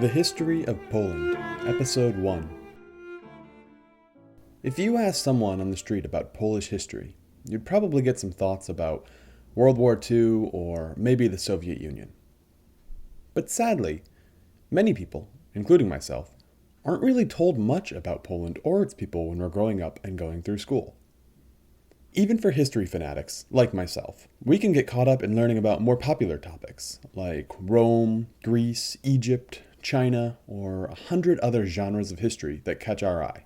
The History of Poland, Episode 1. If you ask someone on the street about Polish history, you'd probably get some thoughts about World War II or maybe the Soviet Union. But sadly, many people, including myself, aren't really told much about Poland or its people when we're growing up and going through school. Even for history fanatics, like myself, we can get caught up in learning about more popular topics, like Rome, Greece, Egypt, China, or 100 other genres of history that catch our eye.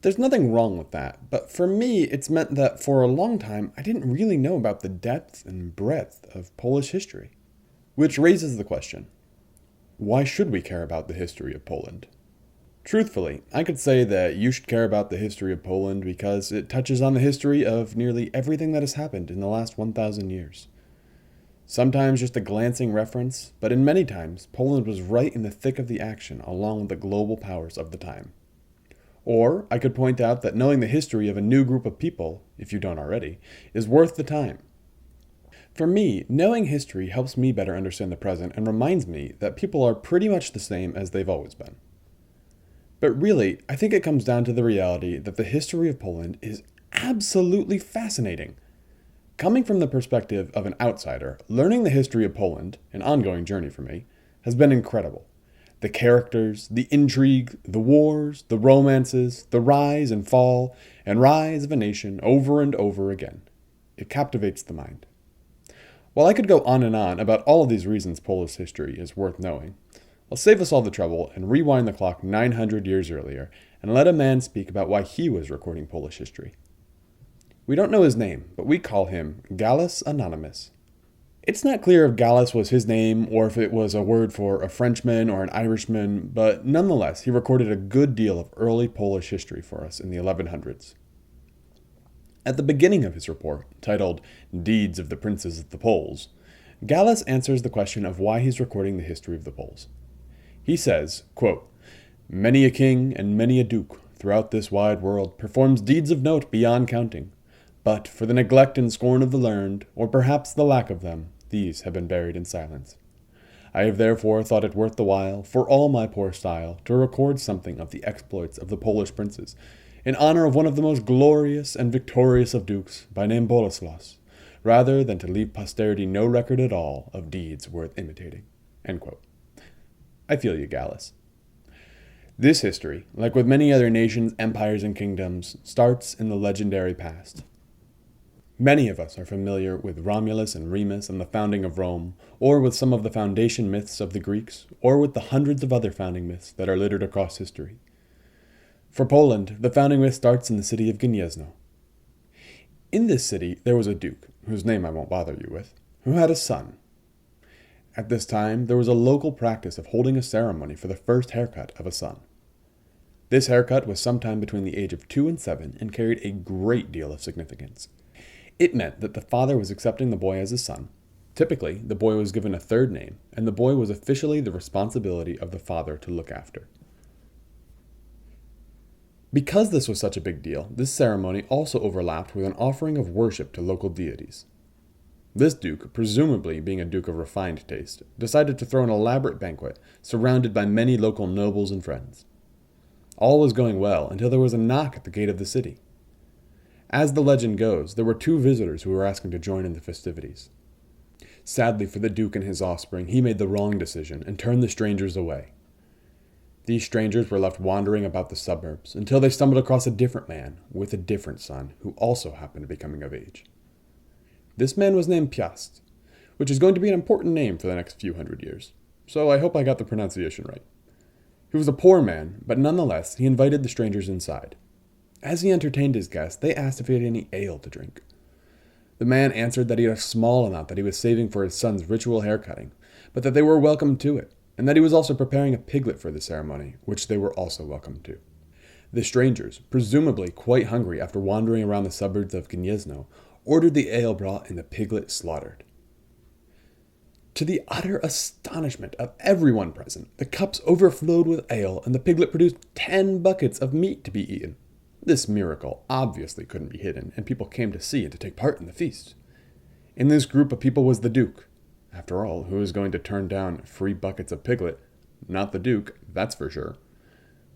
There's nothing wrong with that, but for me, it's meant that for a long time, I didn't really know about the depth and breadth of Polish history. Which raises the question, why should we care about the history of Poland? Truthfully, I could say that you should care about the history of Poland because it touches on the history of nearly everything that has happened in the last 1,000 years. Sometimes just a glancing reference, but in many times, Poland was right in the thick of the action along with the global powers of the time. Or I could point out that knowing the history of a new group of people, if you don't already, is worth the time. For me, knowing history helps me better understand the present and reminds me that people are pretty much the same as they've always been. But really, I think it comes down to the reality that the history of Poland is absolutely fascinating. Coming from the perspective of an outsider, learning the history of Poland, an ongoing journey for me, has been incredible. The characters, the intrigue, the wars, the romances, the rise and fall, and rise of a nation over and over again. It captivates the mind. While I could go on and on about all of these reasons Polish history is worth knowing, I'll save us all the trouble and rewind the clock 900 years earlier and let a man speak about why he was recording Polish history. We don't know his name, but we call him Gallus Anonymous. It's not clear if Gallus was his name or if it was a word for a Frenchman or an Irishman, but nonetheless, he recorded a good deal of early Polish history for us in the 1100s. At the beginning of his report, titled Deeds of the Princes of the Poles, Gallus answers the question of why he's recording the history of the Poles. He says, quote, "Many a king and many a duke throughout this wide world performs deeds of note beyond counting. But for the neglect and scorn of the learned, or perhaps the lack of them, these have been buried in silence. I have therefore thought it worth the while, for all my poor style, to record something of the exploits of the Polish princes, in honor of one of the most glorious and victorious of dukes, by name Boleslas, rather than to leave posterity no record at all of deeds worth imitating." End quote. I feel you, Gallus. This history, like with many other nations, empires, and kingdoms, starts in the legendary past. Many of us are familiar with Romulus and Remus and the founding of Rome, or with some of the foundation myths of the Greeks, or with the hundreds of other founding myths that are littered across history. For Poland, the founding myth starts in the city of Gniezno. In this city, there was a duke, whose name I won't bother you with, who had a son. At this time, there was a local practice of holding a ceremony for the first haircut of a son. This haircut was sometime between the age of 2 and 7 and carried a great deal of significance. It meant that the father was accepting the boy as his son. Typically, the boy was given a third name, and the boy was officially the responsibility of the father to look after. Because this was such a big deal, this ceremony also overlapped with an offering of worship to local deities. This duke, presumably being a duke of refined taste, decided to throw an elaborate banquet, surrounded by many local nobles and friends. All was going well until there was a knock at the gate of the city. As the legend goes, there were 2 visitors who were asking to join in the festivities. Sadly for the duke and his offspring, he made the wrong decision and turned the strangers away. These strangers were left wandering about the suburbs until they stumbled across a different man with a different son who also happened to be coming of age. This man was named Piast, which is going to be an important name for the next few hundred years, so I hope I got the pronunciation right. He was a poor man, but nonetheless, he invited the strangers inside. As he entertained his guests, they asked if he had any ale to drink. The man answered that he had a small amount that he was saving for his son's ritual haircutting, but that they were welcome to it, and that he was also preparing a piglet for the ceremony, which they were also welcome to. The strangers, presumably quite hungry after wandering around the suburbs of Gniezno, ordered the ale brought and the piglet slaughtered. To the utter astonishment of everyone present, the cups overflowed with ale, and the piglet produced 10 buckets of meat to be eaten. This miracle obviously couldn't be hidden, and people came to see and to take part in the feast. In this group of people was the duke. After all, who was going to turn down free buckets of piglet not the Duke, that's for sure.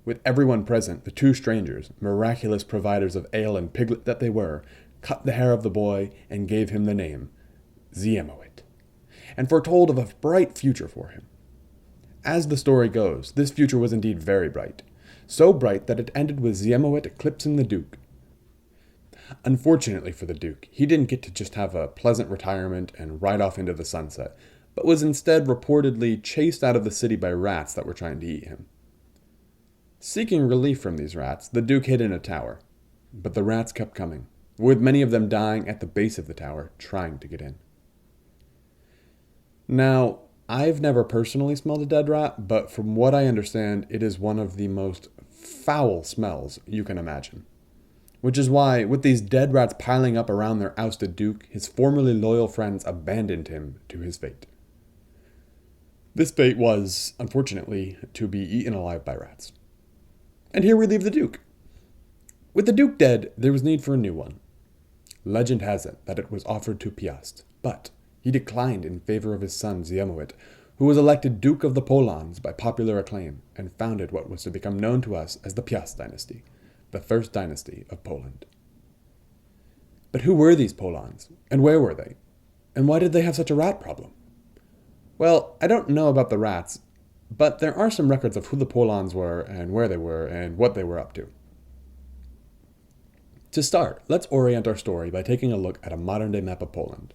With everyone present, the two strangers, miraculous providers of ale and piglet that they were, cut the hair of the boy and gave him the name, Ziemowit, and foretold of a bright future for him. As the story goes, this future was indeed very bright, so bright that it ended with Ziemowit eclipsing the Duke. Unfortunately for the Duke, he didn't get to just have a pleasant retirement and ride off into the sunset, but was instead reportedly chased out of the city by rats that were trying to eat him. Seeking relief from these rats, the Duke hid in a tower, but the rats kept coming, with many of them dying at the base of the tower, trying to get in. Now, I've never personally smelled a dead rat, but from what I understand, it is one of the most foul smells you can imagine. Which is why, with these dead rats piling up around their ousted Duke, his formerly loyal friends abandoned him to his fate. This fate was, unfortunately, to be eaten alive by rats. And here we leave the Duke. With the Duke dead, there was need for a new one. Legend has it that it was offered to Piast, but he declined in favor of his son Ziemowit, who was elected Duke of the Polans by popular acclaim and founded what was to become known to us as the Piast dynasty, the first dynasty of Poland. But who were these Polans, and where were they? And why did they have such a rat problem? Well, I don't know about the rats, but there are some records of who the Polans were and where they were and what they were up to. To start, let's orient our story by taking a look at a modern-day map of Poland.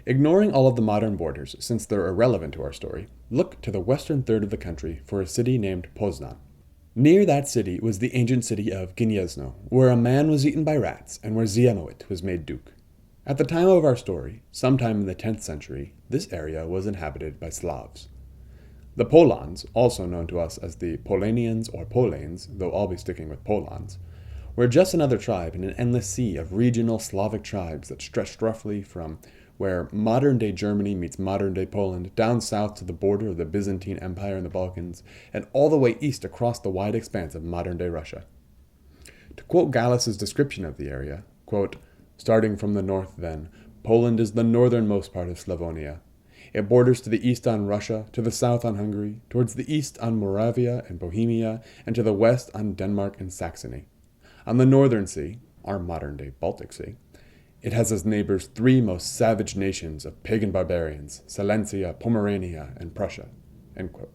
Ignoring all of the modern borders, since they're irrelevant to our story, look to the western third of the country for a city named Poznan. Near that city was the ancient city of Gniezno, where a man was eaten by rats and where Ziemowit was made duke. At the time of our story, sometime in the 10th century, this area was inhabited by Slavs. The Polans, also known to us as the Polanians or Polanes, though I'll be sticking with Polans, were just another tribe in an endless sea of regional Slavic tribes that stretched roughly from where modern-day Germany meets modern-day Poland, down south to the border of the Byzantine Empire in the Balkans, and all the way east across the wide expanse of modern-day Russia. To quote Gallus's description of the area, quote, "Starting from the north then, Poland is the northernmost part of Slavonia. It borders to the east on Russia, to the south on Hungary, towards the east on Moravia and Bohemia, and to the west on Denmark and Saxony. On the northern sea, our modern-day Baltic Sea, it has as neighbors three most savage nations of pagan barbarians, Silesia, Pomerania, and Prussia." End quote.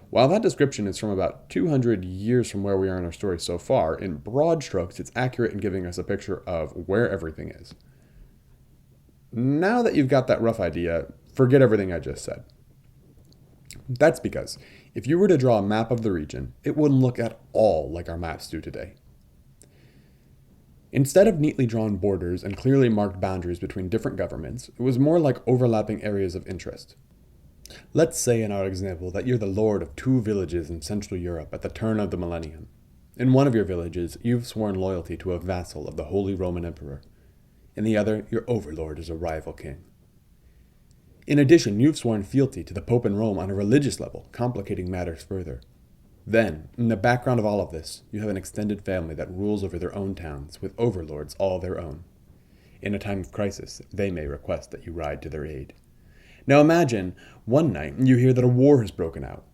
While that description is from about 200 years from where we are in our story so far, in broad strokes it's accurate in giving us a picture of where everything is. Now that you've got that rough idea, forget everything I just said. That's because if you were to draw a map of the region, it wouldn't look at all like our maps do today. Instead of neatly drawn borders and clearly marked boundaries between different governments, it was more like overlapping areas of interest. Let's say in our example that you're the lord of two villages in Central Europe at the turn of the millennium. In one of your villages, you've sworn loyalty to a vassal of the Holy Roman Emperor. In the other, your overlord is a rival king. In addition, you've sworn fealty to the Pope in Rome on a religious level, complicating matters further. Then, in the background of all of this, you have an extended family that rules over their own towns, with overlords all their own. In a time of crisis, they may request that you ride to their aid. Now imagine, one night, you hear that a war has broken out.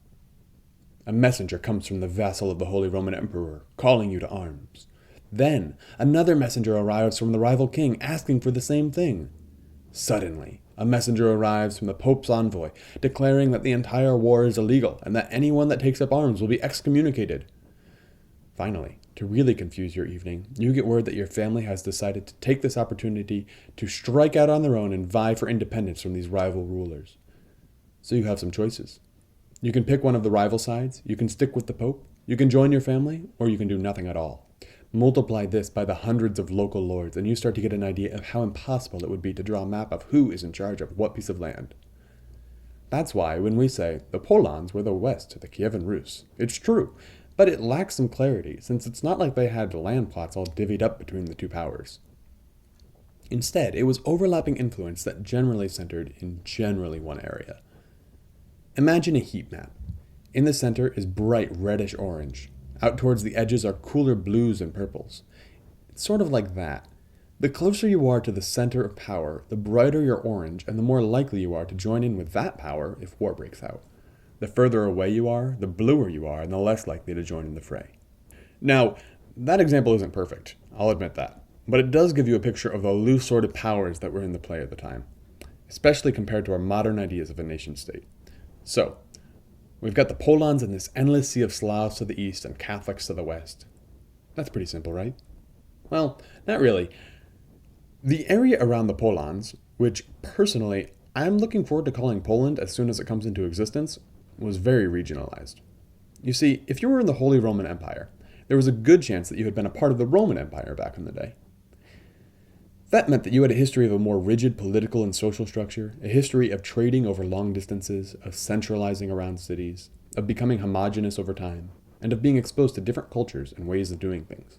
A messenger comes from the vassal of the Holy Roman Emperor, calling you to arms. Then, another messenger arrives from the rival king, asking for the same thing. Suddenly, a messenger arrives from the Pope's envoy, declaring that the entire war is illegal and that anyone that takes up arms will be excommunicated. Finally, to really confuse your evening, you get word that your family has decided to take this opportunity to strike out on their own and vie for independence from these rival rulers. So you have some choices. You can pick one of the rival sides, you can stick with the Pope, you can join your family, or you can do nothing at all. Multiply this by the hundreds of local lords, and you start to get an idea of how impossible it would be to draw a map of who is in charge of what piece of land. That's why when we say the Polans were the west to the Kievan Rus, it's true, but it lacks some clarity, since it's not like they had land plots all divvied up between the two powers. Instead, it was overlapping influence that generally centered in generally one area. Imagine a heat map. In the center is bright reddish-orange. Out towards the edges are cooler blues and purples. It's sort of like that. The closer you are to the center of power, the brighter your orange, and the more likely you are to join in with that power if war breaks out. The further away you are, the bluer you are, and the less likely to join in the fray. Now, that example isn't perfect, I'll admit that, but it does give you a picture of the loose sorted powers that were in the play at the time, especially compared to our modern ideas of a nation-state. So, we've got the Polans and this endless sea of Slavs to the east and Catholics to the west. That's pretty simple, right? Well, not really. The area around the Polans, which personally I'm looking forward to calling Poland as soon as it comes into existence, was very regionalized. You see, if you were in the Holy Roman Empire, there was a good chance that you had been a part of the Roman Empire back in the day. That meant that you had a history of a more rigid political and social structure, a history of trading over long distances, of centralizing around cities, of becoming homogenous over time, and of being exposed to different cultures and ways of doing things.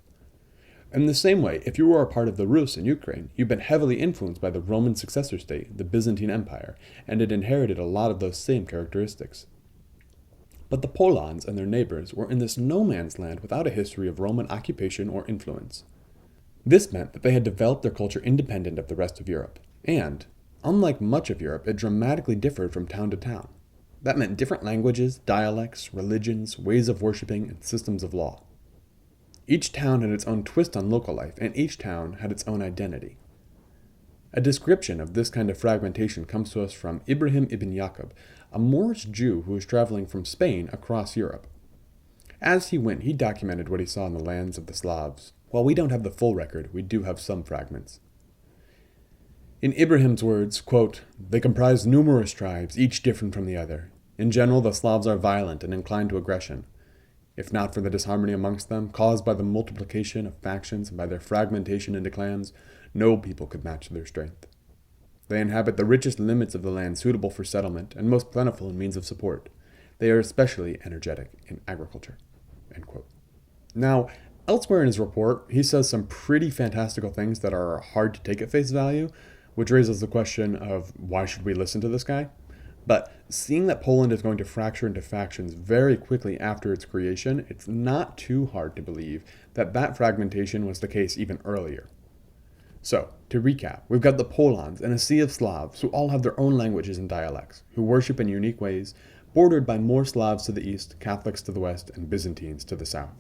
In the same way, if you were a part of the Rus in Ukraine, you'd been heavily influenced by the Roman successor state, the Byzantine Empire, and had inherited a lot of those same characteristics. But the Polans and their neighbors were in this no-man's land without a history of Roman occupation or influence. This meant that they had developed their culture independent of the rest of Europe, and, unlike much of Europe, it dramatically differed from town to town. That meant different languages, dialects, religions, ways of worshipping, and systems of law. Each town had its own twist on local life, and each town had its own identity. A description of this kind of fragmentation comes to us from Ibrahim ibn Yaqub, a Moorish Jew who was traveling from Spain across Europe. As he went, he documented what he saw in the lands of the Slavs. While we don't have the full record, we do have some fragments. In Ibrahim's words, quote, "They comprise numerous tribes, each different from the other. In general, the Slavs are violent and inclined to aggression. If not for the disharmony amongst them, caused by the multiplication of factions and by their fragmentation into clans, no people could match their strength. They inhabit the richest limits of the land suitable for settlement and most plentiful in means of support. They are especially energetic in agriculture." End quote. Now, elsewhere in his report, he says some pretty fantastical things that are hard to take at face value, which raises the question of why should we listen to this guy? But seeing that Poland is going to fracture into factions very quickly after its creation, it's not too hard to believe that that fragmentation was the case even earlier. So, to recap, we've got the Polans and a sea of Slavs who all have their own languages and dialects, who worship in unique ways, bordered by more Slavs to the east, Catholics to the west, and Byzantines to the south.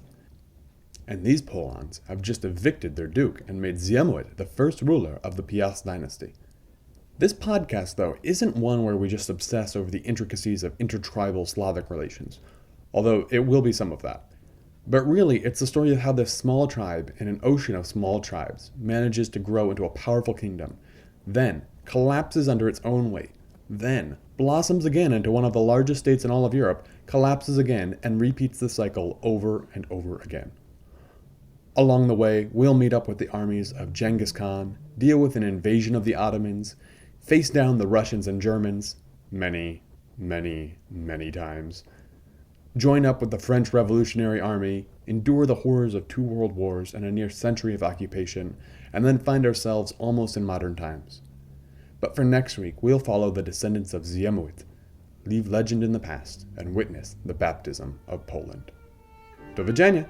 And these Polans have just evicted their duke and made Ziemowit the first ruler of the Piast dynasty. This podcast, though, isn't one where we just obsess over the intricacies of intertribal Slavic relations, although it will be some of that. But really, it's the story of how this small tribe in an ocean of small tribes manages to grow into a powerful kingdom, then collapses under its own weight, then blossoms again into one of the largest states in all of Europe, collapses again, and repeats the cycle over and over again. Along the way, we'll meet up with the armies of Genghis Khan, deal with an invasion of the Ottomans, face down the Russians and Germans, many times, join up with the French Revolutionary Army, endure the horrors of 2 world wars and a near century of occupation, and then find ourselves almost in modern times. But for next week, we'll follow the descendants of Ziemowit, leave legend in the past, and witness the baptism of Poland. Do widzenia!